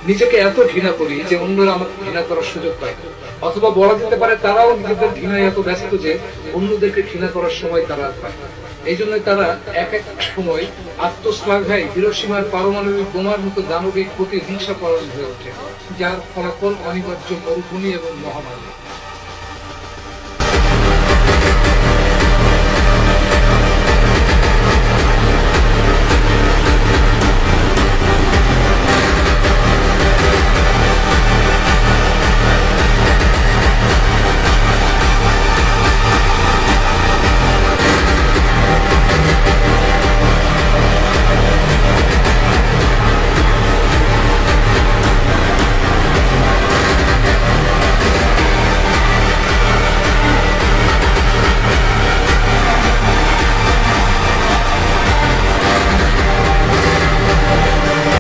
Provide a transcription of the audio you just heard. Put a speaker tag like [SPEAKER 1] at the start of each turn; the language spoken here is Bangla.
[SPEAKER 1] নিজেকে এত ঘৃণা করি যে অন্যরা আমাকে ঘৃণা করার সুযোগ পায় না। অথবা বলা যেতে পারে তারাও নিজেদের ঘৃণায় এত ব্যস্ত যে অন্যদেরকে ঘৃণা করার সময় তারা আর পায় না। এই জন্য তারা এক এক সময় আত্মশ্লাঘায় হিরোশিমার পারমাণবিক বোমার মতো দানবিক প্রতি হিংসা পরায়ণ হয়ে ওঠে, যার ফলাফল অনিবার্য মরুভূমি এবং মহামারী।